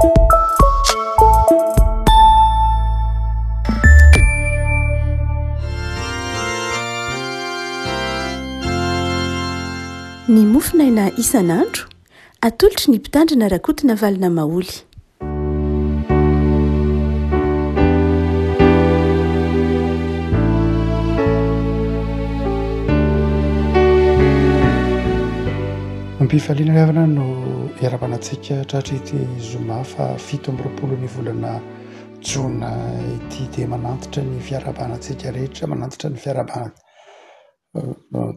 Ny mofinaina isan'andro atolotry ny mpitandrina rakotina valina maoly. Ampifaliana avana no iarapanantsika tratrity zoma fa 7 ny volana jona ity dia manantitra ny fiarabanantsika rehetra, manantitra ny fiarabana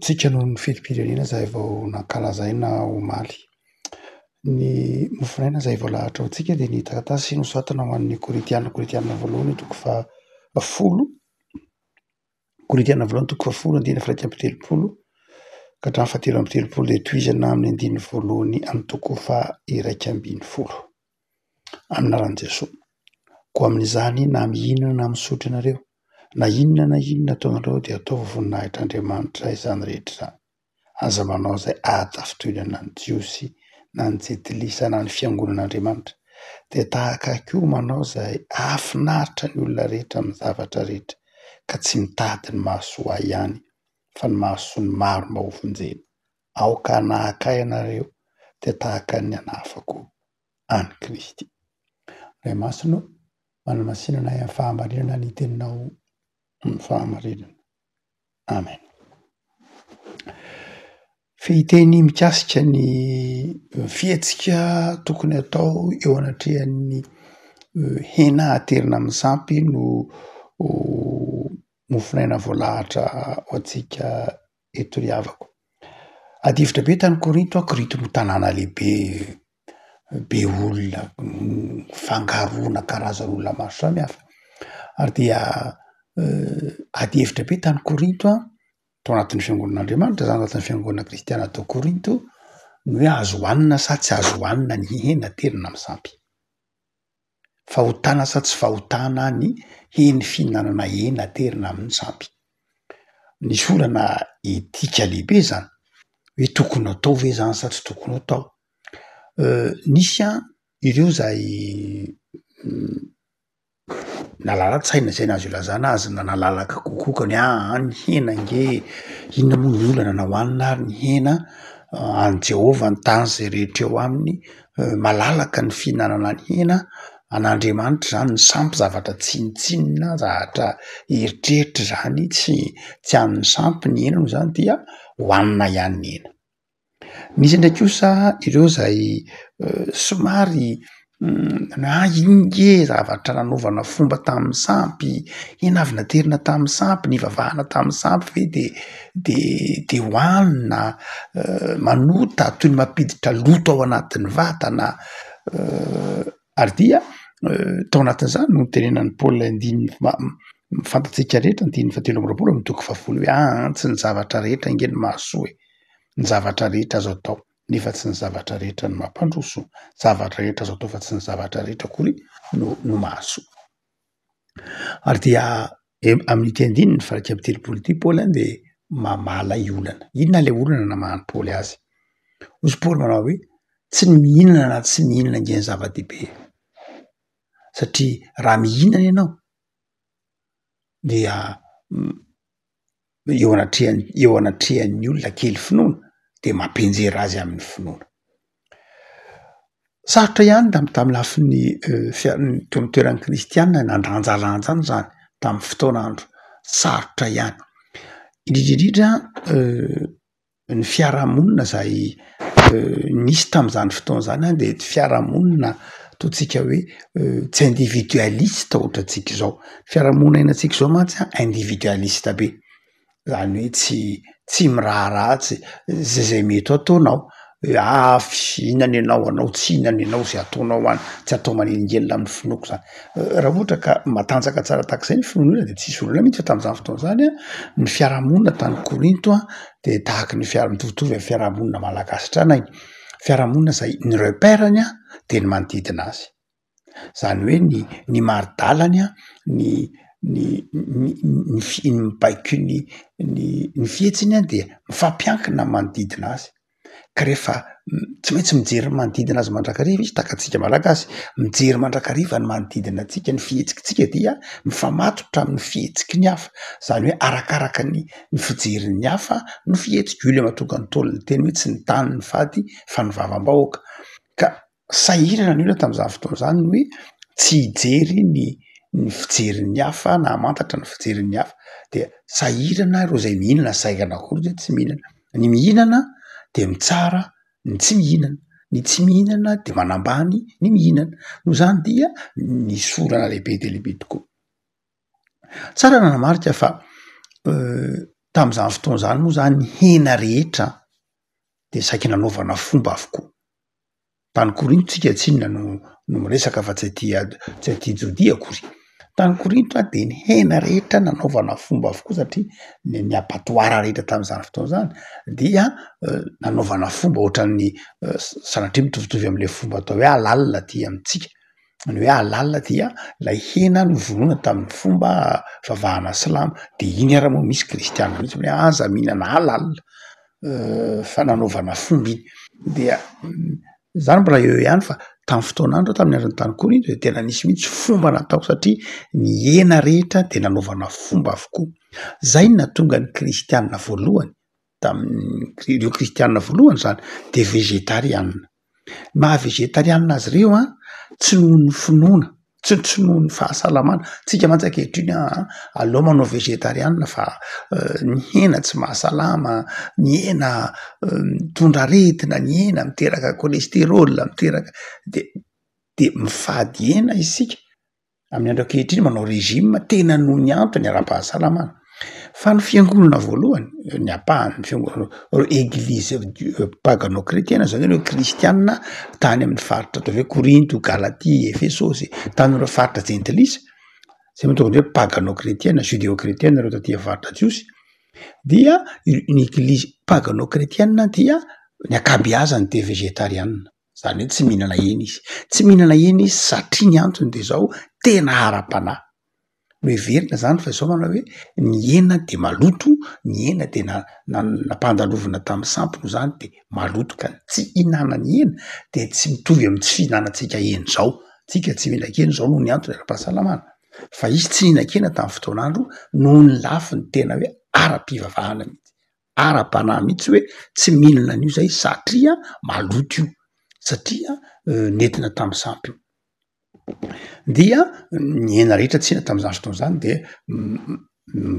tsika noho ny fetim-pirenena izay vao nankalazaina omaly. Ny mofinaina izay vao lahatra ao tsika dia ny taratasy nosoratana ho an'ny Koritiana voalohany toko fa 10, Koritiana voalohany toko fa 10 andiny firaika amby telopolo ka hatramin'ny fahatelo amby telopolo dia tohizana amin'ny andiny voalohany amin'ny toko fa iraika ambin'ny folo. Aminaran'i Jesosy. Koa amin'izany na mihinana na misotro ianareo na inona ataonareo dia atao voninahitran'Andriamanitra izany rehetra izany. Aza manao izay ahatafitonana ny jiosy na ny jetilisa na ny fiangonan'Andriamanitra dia tahaka koa manao izay ahafinaritra ny olona rehetra amin'ny zavatra rehetra ka tsy mitady ny mahasoa ihany fa ny mahasoa ny maro mba ho vonjena. Aoka anahakay ianareo dia tahaka ny anafako any Kristy. Ray masino manamasinana amin'ny fahamarinana ny teninao amin'ny fahamarinana. Amen. Fehiteny mikasika ny fihetsika tokony atao eo anatrehan'ny hena aterina amin'ny sampy no mofinaina voalahatra ho antsika eto ry havako. Adivitra be tany Korinto, Korinto no tanàna lehibe, be olona, fangarona karazan'olona maro samihafa. Ary dia ady hevitra be tany Korinto tao anatin'ny fiangonan'Andriamanitra, izany anatin'ny fiangonana kristiana tao Korinto, ny hoe azo hohanina sa tsy azo hohanina ny hena aterina amin'ny sampy. Fahotana sa tsy fahotana ny fihinanana hena aterina amin'ny sampy. Nisy olana etika lehibe zany, hoe tokony atao ve zany sa tsy tokony atao. Nisy ireo izay nalala-tsaina izay nahazo ilazana azy na nalalaka kokoa ny ny hena nge inona moa ny olana na hohanina ary ny hena any Jehovah ny tany izay rehetra eo aminy, malalaka ny fihinanana ny hena an'Andriamanitra izany ny sampy zavatra tsinitsinina, zavatra eritreritra izany, tsy an'ny sampy ny hena noho izany dia hohanina ihany ny hena. Nisy ndraiky kosa ireo izay somary inge zavatra nanaovana fomba tamin'ny sampy, hena avy naterina tamin'ny sampy, nivavahana tamin'ny sampy ve de hohanina, manota toy ny mampiditra loto ao anatin'ny vatana. Ary dia tao anatin'izany no tenenan'ny Paola fantatsika rehetra andiny 7 amin'ny toko 10 hoe tsy ny zavatra rehetra nge ny mahasoa, ny zavatra rehetra azo atao nefa tsy ny zavatra rehetra no mampandroso, zavatra rehetra azo atao fa tsy ny zavatra rehetra akory no mahasoa. Ary dia amin'ity andininy firaika amby telopolo ity Paola dia mamala olana. Inona ilay olana namahany Paoly azy? Hozy Paoly manao hoe tsy ny mihinana na tsy mihinana nge ny zava-dehibe. Satria raha mihinana ianao dia eo anatrehan'ny olona kely finoana dia mampienjera azy amin'ny finoana. Sarotra ihany tamin'ny lafin'ny toeran'ny kristiana nandranjalanja zany tamin'ny fotoan'andro. Sarotra ihany. Indrindra ny fiarahamonina izay nisy tamin'izany fotoana izany dia fiarahamonina ataontsika hoe tsy individualista ohatra antsika izao. Fiarahamonina hainantsika izao mantsy individualista be. Izany hoe tsy miraharatsy, zay mety ataonao. Fihinana ianao, anao tsy hinana ianao izay ataonao any, tsy atao manelingelina amin'ny finoako izany. Raha ohatra ka matanjaka tsara tahak'izay ny finoana dia tsisy olana mihitsy tamin'izany fotoana izany ny fiarahamonina tany Korinto dia tahaka ny mitovitovy amin'ny fiarahamonina malagasy tranainy. Fiarahamonina izay ny repairany dia ny manodidina azy. Izany hoe ny maridalany ny fihetsiny dia mifampiankina manodidina azy. ka rehefa tsy maintsy mijery manodidina azy mandrakariva izy takatsika malagasy mijery mandrakariva ny manodidina atsika ny fihetsitsika dia mifamatotra amin'ny fihetsiky ny hafa zany hoe arakaraka ny fijerin'ny hafa no fihetsika io le mahatonga ny tolony teny hoe tsy ny tany ny fady fa ny vavam-bahoaka ka sahirana ny olona tamin'izany fotoana zany hoe tsy hijery ny fijerin'ny hafa na mantatra ny fijerin'ny hafa de sahirana ireo zay mihinana saingana akory zay tsy mihinana ny mihinana de mitsara ny tsy mihinana ny tsy mihinana de manambany ny mihinana no zany dia ny sorana lehibe de lehibe tokoa tsara nanamarika fa tam'izany fotoana zany moa zany ny hena rehetra de saika nanaovana fomba avokoa tany Korinto tsika tsy inona no miresaka fa tsy aty jodi akory tany Korinto de ny hena rehetra nanaovana fomba avokoa satria ny abatoara rehetra tam'izany fotoana zany dia nanaovana fomba ohatran'ny sanatria mitovitovy am'le fomba atao hoe alalina ty amitsika ny hoe alalina dia lay hena no vonona tamin'ny fomba vavahana silamo de iny ara moa misy kristianina mihitsy hoe aza mihinana alalina fa nanaovana fomba iny dia zany mbola eo ihany fa tamin'ny fotoan'andro tamin'ny andron'ny tany Korinto de tena nisy mihitsy fomba natao satria ny hena rehetra de nanaovana fomba avokoa zay no natonga ny kristianina voalohany ireo kristianina voalohany zany de vegetarianina maha vegetarianina azy ireo tsy noho ny finoana tsy noho ny fahasalamana tsika mantsy ankehitriny aleo manao vegetarianina fa ny hena tsy mahasalama ny hena mitondra aretina ny hena miteraka cholesterol miteraka de mifady hena isika amin'ny andro ankehitriny manao régime tena noho ny antony ara-pahasalamana fa ny fiangonana voalohany ny apahany fiangonana eglizy pagano-kretiana zany hoe kristianina tany amin'ny faritra atao hoe Korinto, Galatia, Efesosy tany faritra jentilisa zay mahatonga hoe pagano-kretiana, judéo-kretiana reo taty faritra jiosy dia ny eglizy pagano-kretiana dia ny akabeazany de vegetarianina zany hoe tsy mihinana hena izy tsy mihinana hena izy satria ny antony de zao tena ara-panahy no heverina zany fa zao manao hoe ny hena de maloto ny hena de nampandalovina tamin'ny sampona zany de maloto ka tsy hinana ny hena de tsy mitovy amin'ny tsy fihinanantsika hena zao tsika tsy mihinan-kena zao noho ny antony ara-pahasalamana fa izy tsy mihinan-kena tamin'ny fotoan'andro noho ny lafiny tena hoe ara-pivavahana mihitsy ara-panahy mihitsy hoe tsy mihinana an'io zay satria maloto io satria nentina tamin'ny sampy io dia ny hena rehetra tsy hina tamin'izany fotoana zany de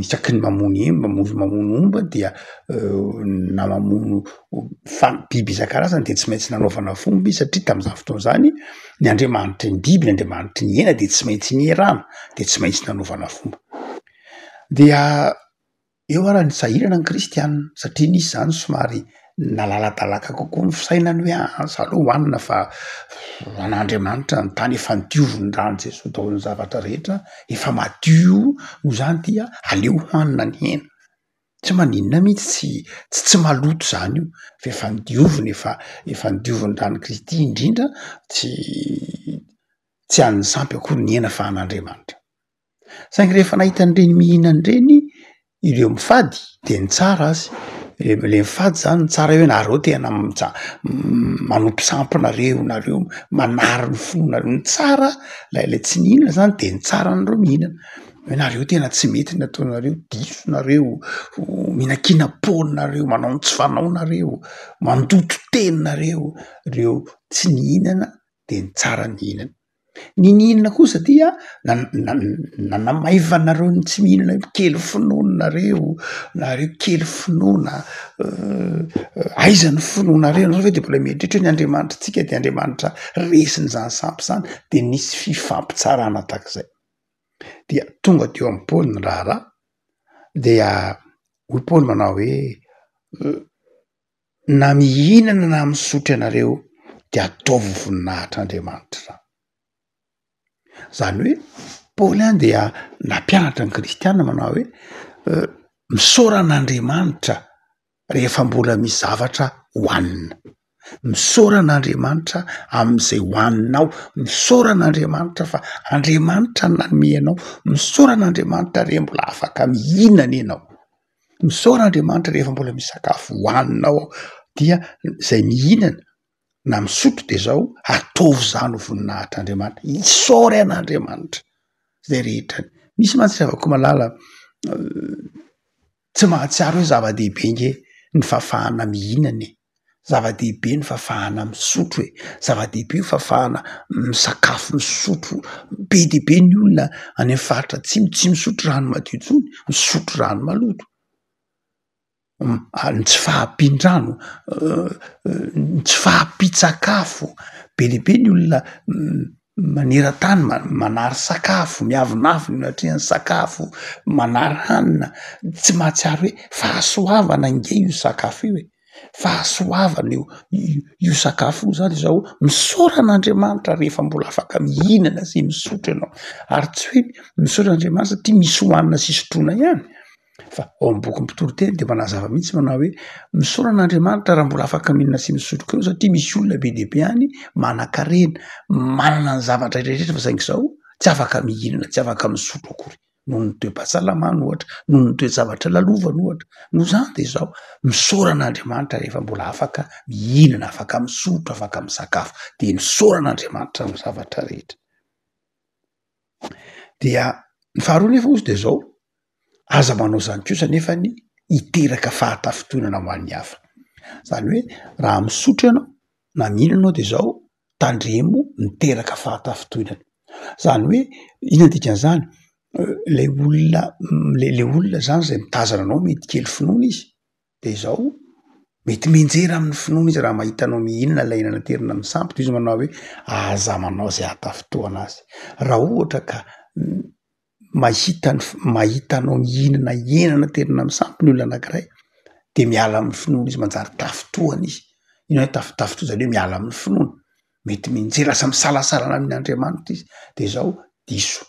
isaky ny mamono omba dia na mamono biby isan-karazany de tsy maintsy nanaovana fomba izy satria tamin'izany fotoana zany ny andriamanitry ny biby ny andriamanitry ny hena de tsy maintsy nierana de tsy maintsy nanaovana fomba dia eo ara ny sahirana ny kristianina satria nisy zany somary nalaladalaka kokoa ny fisainany hoe salao hoanina fa an'andriamanitra ny tany efa nidiovo ny rano Jesosy daholo ny zavatra rehetra efa madio no zany dia aleo hoanina ny hena tsy maninona mihitsy tsy maloto zany io fa efa nidiovony efa nidiovony rano Kristy indrindra tsy an'ny sampy akory ny hena fa an'andriamanitra saingy rehefa nahita an'ireny mihinan'ireny ireo mifady de ny tsara azy le mifady zany ny tsara hoe nareo tena manompo sampy nareo manary ny finoanareo ny tsara lay tsy nihinana zany de ny tsara nareo mihinana hoe nareo tena tsy mety nataonareo diso nareo mihinan-kinapônareo manao ny tsy fanaonareo mandoto teninareo reo tsy nihinana de ny tsara nihinana ny nihinana kosa dia nanamaivanareo ny tsy mihinana kely finoanareo nareo kely finoana aiza ny finoanareo nareo de mbola mieritreritra ny andriamanitra tsika de andriamanitra resiny zany sampy zany de nisy fifampitsarana tak'izay dia tonga teo amin'ny Paoly ny raharaha dia hoy Paoly manao hoe na mihinana na misotro ianareo de ataovy voninahitr'andriamanitra zany hoe Paoly dia nampianatra ny kristianina manao hoe misaoran'andriamanitra rehefa mbola misy zavatra hohanina misaoran'andriamanitra amin'izay hohaninao misaoran'andriamanitra fa andriamanitra ny nanome anao misaoran'andriamanitra rehefa mbola afaka mihinana ianao misaoran'andriamanitra rehefa mbola misy sakafo hohaninao dia zay mihinana na misotro de zao ataovy zany ho voninahitr'Andriamanitra, isaory an'Andriamanitra zay rehetrany. Misy mantsy zavako malala tsy mahatsiaro hoe zava-dehibe nge ny fafahana mihinana zava-dehibe ny fafahana misotro zava-dehibe ny fafahana misakafo misotro be dehibe ny olona any amin'ny faritra tsy misotro rano madio intsony, misotro rano maloto. Ny tsy fahampian-drano, ny tsy fahampian-tsakafo, be dehibe ny olona maneran-tany manary sakafo, miavonavy natrehan'ny sakafo, manary hanina, tsy mahatsiaro hoe fahasoavana nge io sakafo io fahasoavana io sakafo io zany zao misaora an'Andriamanitra rehefa mbola afaka mihinana sy misotro ianao, ary tsy hoe misaora an'Andriamanitra satria misy hoanina sy sotroina ihany, fa ao amin'ny boky Mpitoroteny de manazava mihitsy manao hoe misaora an'Andriamanitra raha mbola afaka mihinana sy misotro koa satria misy olona be dehibe any manan-karena, manana ny zavatra rehetrarehetra fa saingy zao tsy afaka mihinana, tsy afaka misotro akory noho ny toe-pahasalamana ohatra, noho ny toe-javatra lalovana ohatra. No zany de zao misaora an'Andriamanitra rehefa mbola afaka mihinana, afaka misotro, afaka misakafo, de misaora an'Andriamanitra amin'ny zavatra rehetra. Dia ny faharoa nefa ozy de zao aza manao zany kosa nefany hiteraka fahatafitonana ho an'ny hafa. Zany hoe raha misotro ianao na mihinana ianao de zao tandremo miteraka fahatafitonana. Zany hoe inona dikan'izany? Le olona zany zay mitazana anao mety kely finoana izy de zao mety mienjera amin'ny finoana izy raha mahita anao mihinana lainana terina misampy de izy manao hoe aza manao zay hatafitoana azy. Raha ohatra ka mahita anao mihinana henana terina misampy ny olona anankiray de miala amin'ny finoana izy manjary tafitohana izy. Ino hoe tafitoha zany hoe miala amin'ny finoana, mety mienjera lasa misalasalana amin'Andriamanitra izy de zao diso,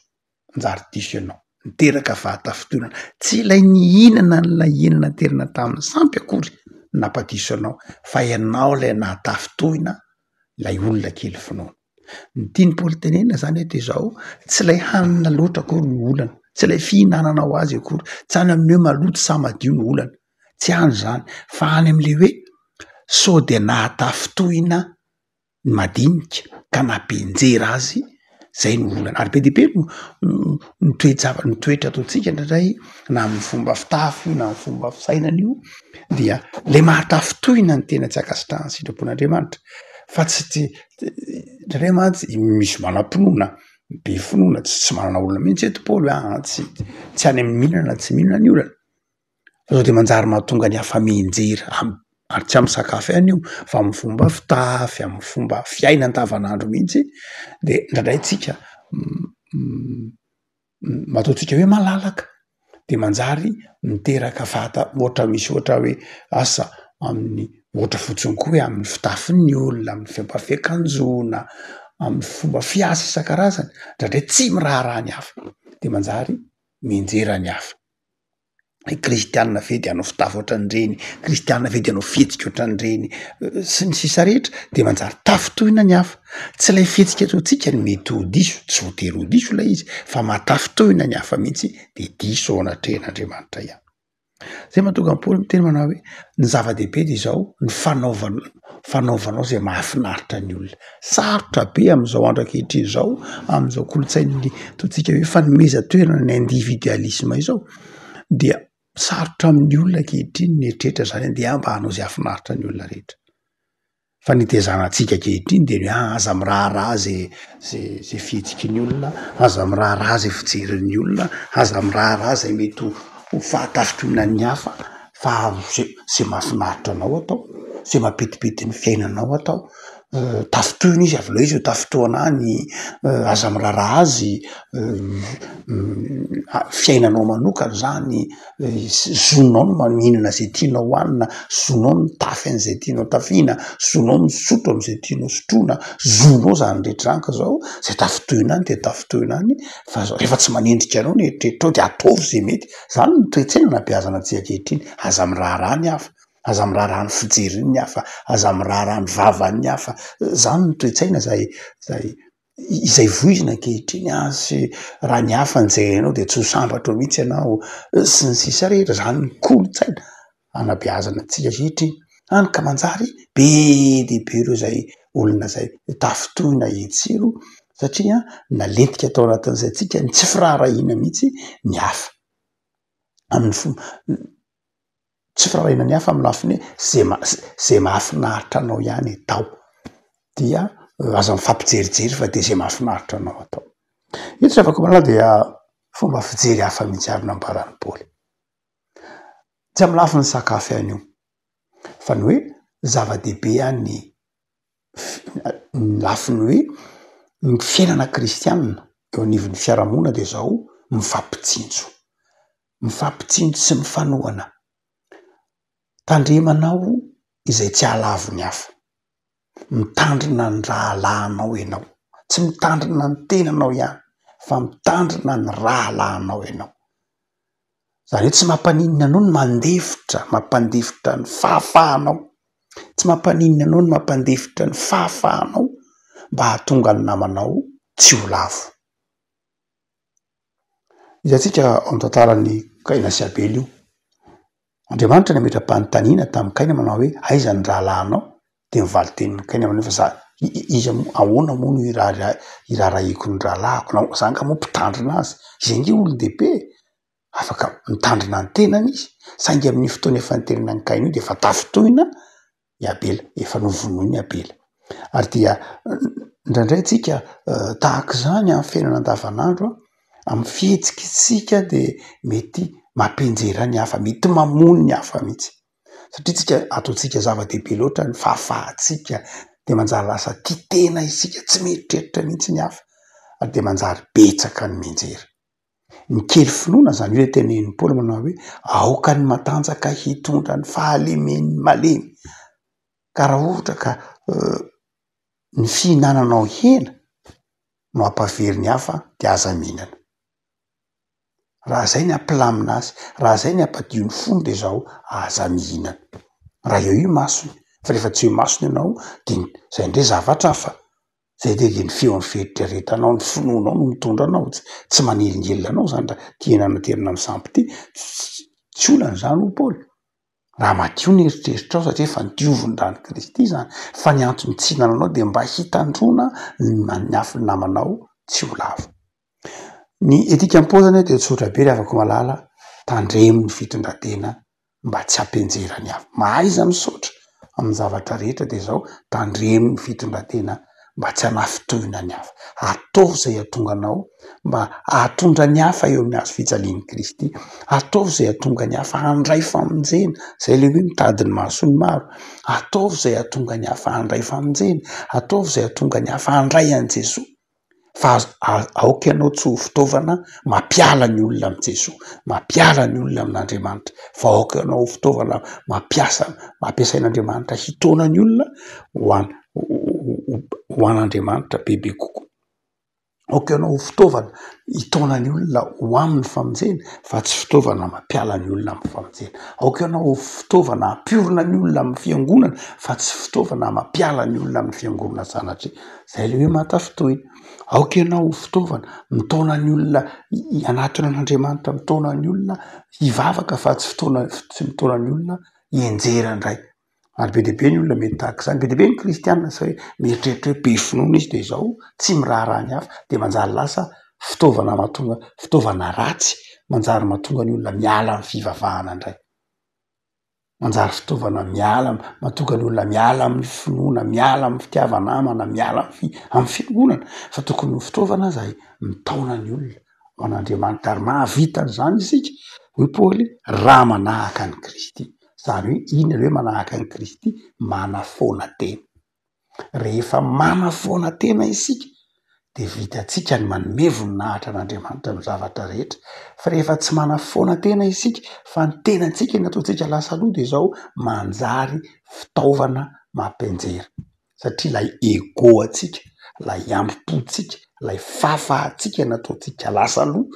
manjary diso ianao, miteraka fahatafitonana. Tsy ilay nihinana n'lay henana terina tamin'ny sampy akory napadiso anao fa ianao lay nahatafitohina lay olona kely finoana. Ny tiany Paoly tenenina zany de zao tsy ilay hanina loatra akory ny olana, tsy ilay fihinanana ho azy akory, tsy any amin'ny hoe maloto sa madio ny olana, tsy any zany fa any amin'le hoe sao de nahatafitohina ny madinika ka nampienjera azy zay ny olana. Ary be dehibe ny toetra ataontsika indraindray na amin'ny fomba fitafy na amin'ny fomba fisainana io dia le mahatafitohina ny tena tsy akasitrahan'ny sitrapon'Andriamanitra fa tsy indray mantsy misy manam-pinoana, be finoana tsy manana olona mihitsy eto Paoly tsy any amin'ny mihinana tsy mihinana ny olana. Fa zao de manjary mahatonga ny hafa mienjera ary tsy amin'ny sakafo ihany io fa amin'ny fomba fitafy, amin'ny fomba fiaina andavanandro mihitsy de indraindray tsika mataotsika hoe malalaka de manjary miteraka ohatra misy ohatra hoe asa amin'ny ohatra fotsiny koa hoe amin'ny fitafin'ny olona, amin'ny fiampafiakanjona, amin'ny fomba fiasa isan-karazany, indraindray tsy miraharaha ny hafa de manjary mienjera ny hafa. Kristianina ve de hanao fitafy ohatran'ireny, kristianina ve de hanao fihetsika ohatran'ireny sy ny sisa rehetra de manjary tafitohina ny hafa. Tsy ilay fihetsika ataontsika ny mety ho diso, tsy voatery ho diso ilay izy fa mahatafitohina ny hafa mihitsy de diso ao anatrehan'Andriamanitra ihany. Zay mahatonga ny Paoly miteny manao hoe ny zava-dehibe de zao ny fanaovanao zay mahafinaritra ny olona. Sarotra be amin'izao andro ankehitriny zao, amin'izao kolotsain'ny ataontsika hoe fanomezan-toerana ny individualisme izao dia sarotra amin'ny olona ankehitriny ny eritreritra zany andeha mba hanao zay hafinaritra ny olona rehetra. Fa ny tezanantsika ankehitriny de hoe aza miraharaha zay fihetsiky ny olona, aza miraharaha zay fijerin'ny olona, aza miraharaha zay mety ho fahatafitonan'ny hafa fa zay mahafinaritra anao atao, zay mampetipety ny fiainanao atao. Tafitohina izy avy leo izy ho tafitohana any, aza miraharaha azy fiainanao manokana zany, zonao no mihinana zay tianao hohanina, zonao no mitafy an'izay tianao tafiana, zonao misotro am'izay tianao sotroina, zonao zany rehetra zany ka zao zay tafitohina any de tafitohina any fa zao rehefa tsy manendrika anao ny eritreritranao de ataovy zay mety. Zany no toe-tsaina nabeazana antsika ankehitriny, aza miraharaha ny hafa, aza miraharaha ny fijerin'ny hafa, aza miraharaha ny vavan'ny hafa. Zany no toe-tsaina izay voizina ankehitriny sy raha ny hafa njerenao de tsy ho sambatra mihitsy ianao sy ny sisa rehetra. Zany ny kolotsaina anabeazana antsika ankehitriny any ka manjary be dehibe ireo zay olona zay tafitohina etsiro satria nalentika tao anatin'izay tsika ny tsy firaharahiana mihitsy ny hafa amin'ny tsy firaharahiana ny hafa amin'ny lafiny hoe zay mahafinaritra anao ihany atao dia aza mifampijerijery fa de zay mahafinaritra anao atao. Io tsy afaka malala dia fomba fijery hafa mihitsy aby nambarany Paoly. Tsy amin'ny lafiny sakafo ihany io fa ny hoe zava-dehibe any ny lafiny hoe ny fiainana kristianina eo anivon'ny fiarahamonina de zao mifampitsinjo sy mifanohana, tandremanao izay tsy halavo ny hafa, mitandrina ny rahalahinao ianao, tsy mitandrina ny tenanao ihany fa mitandrina ny rahalahinao ianao. Zany hoe tsy mampaninina anao ny mampandefitra ny fahafahanao, tsy mampaninina anao ny mampandefitra ny fahafahanao mba hahatonga ny namanao tsy ho lavo. Hitantsika ao an-tantaran'ny Kaina sy Abely io, Andriamanitra ny ametra-panontaniana tamin'ny Kaina manao hoe aiza ny rahalahinao? De mivaly tenin'ny Kaina manao fa iza ahoana moa no irarahiko ny rahalahiko? Zany ka moa mpitandrina azy, izay nge olon-dehibe afaka mitandrina ny tenany izy, saingy amin'ny fotoana efa nitenina ny Kaina io de efa tafitohina i Abela, efa novonoiny i Abela. Ary dia indraindray tsika tahak'izany amin'ny fiainana andavanandro amin'ny fihetsikatsika de mety mampenjera ny hafa, mety mamono ny hafa mihitsy satria tsika ataotsika zava-dehibe loatra ny fahafahatsika de manjary lasa titena isika tsy mieritreritra mihitsy ny hafa ary de manjary betsaka ny mianjera. Ny kely finoana zany hoe tenenin'ny Paoly manao hoe aoka ny matanjaka hitondra ny fahalemen'ny malemy ka raha ohatra ka ny fihinananao hena no ampavery ny hafa de aza mihinana. Raha zay ny ampilamina azy, raha zay ny ampadio ny fony de zao aza mihinana. Raha eo io masony, fa rehefa tsy eo masony ianao de zay ndray zavatra hafa, zay de ny feo amin'ny fieritreretanao, ny finoanao no mitondra anao, tsy manelingelina anao zany raha ty henanaterina amin'ny sampy ty, tsy olana zany ho Paoly. Raha madio ny eritreritranao satria efa nidiovin-drany Kristy zany, fa ny antony tsy hinananao de mba hitandrona ny hafa namanao tsy ho lavo. Ny etika am-pozany de tsotra be ry afaka malala, tandremo ny fitondratena mba tsy hampenjera ny hafa. Mahaiza misaotra amin'ny zavatra rehetra de zao tandremo ny fitondratena mba tsy hanafitohina ny hafa. Ataovy zay hatonga anao mba hahatondra ny hafa eo amin'ny hazo fijalian'i Kristy, ataovy zay hatonga ny hafa handray famonjena, zay le hoe mitady ny maso ny maro, ataovy zay hatonga ny hafa handray famonjena, ataovy zay hatonga ny hafa handray an Jesoa. Fa aoka ianao tsy ho fitaovana mampiala ny olona amin'ny Jesoa, mampiala ny olona amin'Andriamanitra, fa aoka ianao ho fitaovana mampiasain'Andriamanitra hitaona ny olona ho an'Andriamanitra bebe kokoa. Aoka ianao ho fitaovana hitaona ny olona ho amin'ny famonjena fa tsy fitaovana mampiala ny olona amin'ny famonjena. Aoka ianao ho fitaovana hampiorina ny olona amin'ny fiangonana fa tsy fitaovana mampiala ny olona amin'ny fiangonana sanatria zay le hoe mahatafitohina. Aoka ianao ho fitaovana mitaona ny olona hanatona an'Andriamanitra, mitaona ny olona hivavaka fa tsy mitaona ny olona hienjera indray. Ary be dehibe ny olona mety tahaka izany, be dehibe ny kristianina sa hoe mieritreritra hoe be finoana izy de zao tsy miraharaha ny hafa de manjary lasa fitaovana ratsy, manjary mahatonga ny olona miala amin'ny fivavahana indray. Manjary fitaovana mahatonga ny olona miala amin'ny finoana, miala amin'ny fitiavanamana, miala amin'ny fiangonana, fa tokony ho fitaovana zay mitaona ny olona ho an'Andriamanitra. Ary mahavita an'izany isika hoy Paoly raha manahaka an'i Kristy. Zany hoe inona le hoe manahaka an'i Kristy? Manafoana tena. Rehefa manafoana tena isika de vitantsika ny manome voninahitra an'Andriamanitra amin'ny zavatra rehetra. Fa rehefa tsy manafoana tena isika fa ny tenantsika ny ataontsika lasa loha de zao manjary fitaovana mampenjera satria lay ego atsika, lay amim-potsika, lay fahafahatsika ny ataontsika lasa loha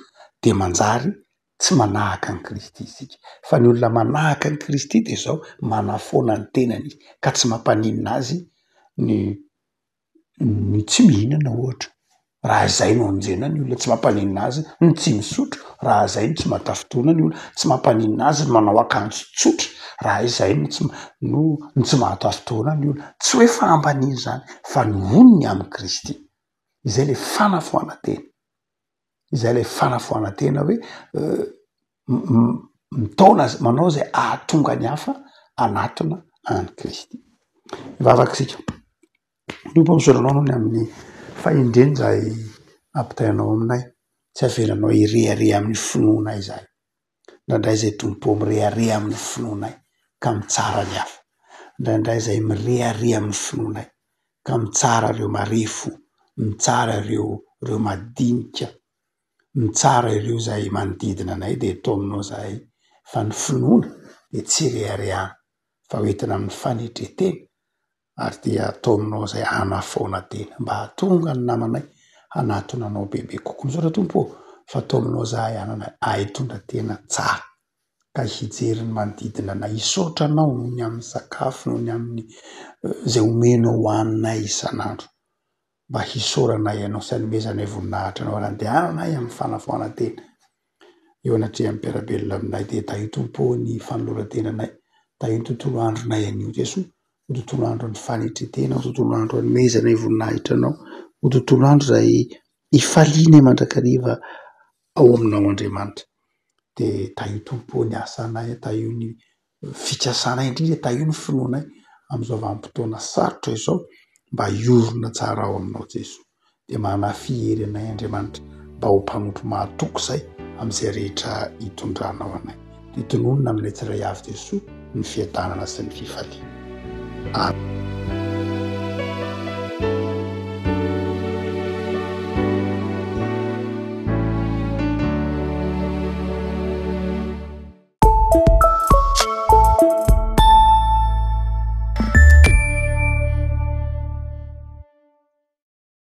de manjary tsy manahaka an'i Kristy isika. Fa ny olona manahaka an'i Kristy de zao manafoana ny tenany ka tsy mampaninona azy ny tsy mihinana ohatra. raha izay no anjena ny olona tsy mampaninina azy ny tsy misotro, raha izay no tsy mahatafotoana ny olona tsy mampaninina azy ny manao akanjo tsotra, raha izay no tsy mahatafotoana ny olona, tsy hoe fahambaniana zany fa ny onony amin'ny Kristy. Izay le fanafoana tena, izay le fanafoana tena hoe mitaona manao zay ahatonga ny hafa anatona any Kristy. Vavaksika Tompo misaoranao ny amin'ny fahendreny zay ampitainao aminay, tsy avelanao ireare amin'ny finoana izay. Ndraindray zay Tompo mireare amin'ny finoanay ka mitsara ny hafa. Ndraindray zay mireare amin'ny finoanay ka mitsara ireo marefo, mitsara ireo madinika, mitsara ireo zay manodidina anay de atao aminao zahay. Fa ny finoana de tsy rehareana fa hoentina amin'ny fanetretena ary dia atao aminao zay hanafaona tena mba hahatonga ny namanay hanatona anao bebe kokoa. Misaotra Tompo fa atao aminao zahay ahay tondra tena tsara ka hijery ny manodidina anay, hisaotra anao noho ny amin'ny sakafo, noho ny amin'ny zay omenao hoaninay isan'andro, mba hisoranay ianao sy hanomezanay voninahitra anao handehananay amin'ny fanafoana tena. Eo anatreha amin'ny mpiarabelona aminay de tahi Tompo ny fanoloran-tenanay, tahi ny tontolo andronay anio Jesoa, ho tontolo andron'ny fanetretena, ho tontolo andro hanomezanay voninahitra anao, ho tontolo andro zay hifalianay mandrakariva ao aminao Andriamanitra. De tahi Tompo ny asanay, tahi ny fitsasanay indrindra, tahi ny finoanay am'izao vanim-potoana sarotra izao mba hiorina tsara ao aminao Jesoa. De manafy hery anay Andriamanitra mba ho mpanompo mahatoky zay am'izay rehetra hitondranao anay. De tononona aminay tsiray avy Jesoa ny fiadanana sy ny fifaliana. Amen.